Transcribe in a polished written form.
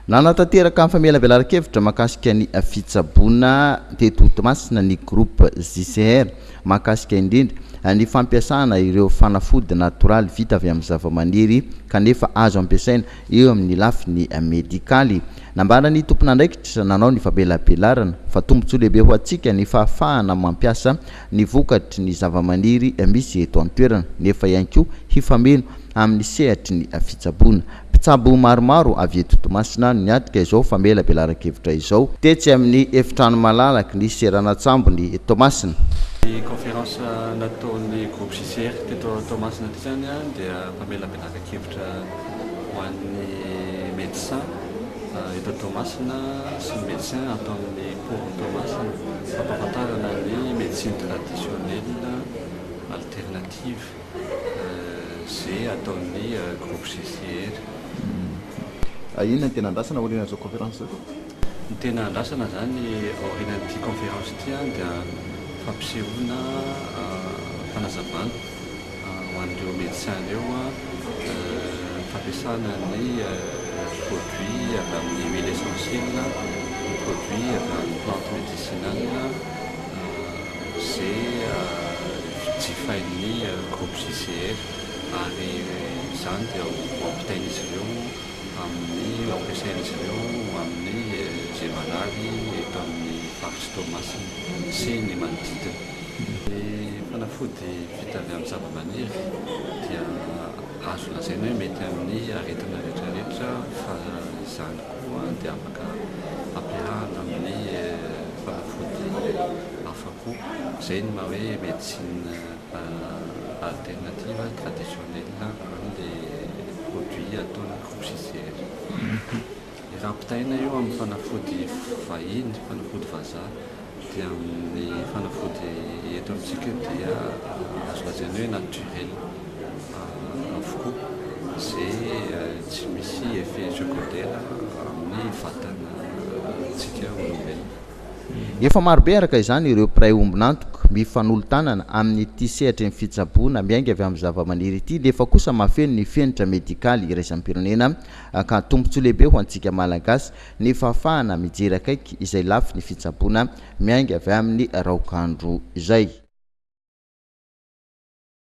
Nanatanteraka amin'ny famela velara-kevitra mahakasika ny fitsaboana teto Toamasina ny groupe JCR mahakasika indrindra ny fampiasana ireo fanafody natoraly vita avy amin'ny zavamaniry kanefa azo ampiasaina eo amin'ny lafiny medikaly. Nambarany tompon'andraikitra nanao ny fabelabelarana fa tombontsoa lehibe ho antsika ny fahafahana mampiasa ny vokatry ny zavamaniry misy eto an-toerana nefa ihany koa hifameno amin'ny sehatry ny fitsaboana. Mpitsabo maromaro avy eto Toamasina niatrika izao famelabelara-kevitra izao tetsy amin'ny efitrano malalaky ny Seranatsambony Toamasina. Ny conférence nataon'ny groupe JCR teto Toamasina ty zany dia famelabelara-kevitra ho an'ny médecin eto Toamasina sy ny médecin atao amin'ny port Toamasina fampahafantarana ny médecine traditionnelle alternative zay ataon'ny groupe JCR. Inona ny tena andrasana aorian'izao conférence zao? Ny tena andrasana zany aorian'ity conférence ty dia fampisehoana fanazavana ho an'ireo médecin ireo fampiasana ny produit avy amin'ny huile essentielle, ny produit avy amin'ny plante médicinale zay jifain'ny groupe JCR ary izany dia ampitain'izy ireo amin'ny ampiasain'izy ireo amin'ny zay manary eto amin'ny faritsy Toamasina sy ny manodidina. Ny fanafody vita avy amin'ny zavamaniry dia azo lazaina hoe mety amin'ny aretina rehetrarehetra fa izany koa dia afaka ampiarahana amin'ny fanafody hafa koa izay ny maha hoe médecine alternative traditionnelle amin'ilay produit ataon'ny groupe JCR. Raha ampitaina eo amin'ny fanafody vahiny, fanafody vazaha dia amin'ny fanafody eto amintsika dia azo lazaina hoe naturel avokoa zay tsy misy effet secondaire amin'ny vatantsika olombelona. Efa marobe araka izany ireo mpiray ombinantoka mifanolotanana amin'ny ity sehatra ny fitsaboana miainga avy amin'ny zavamaniry ity nefa kosa mahafeno ny fenitra medikaly iraisam-pirenena ka tombontsoa lehibe ho antsika malagasy ny fahafahana mijery akaiky izay lafy ny fitsaboana miainga avy amin'ny raokandro izay.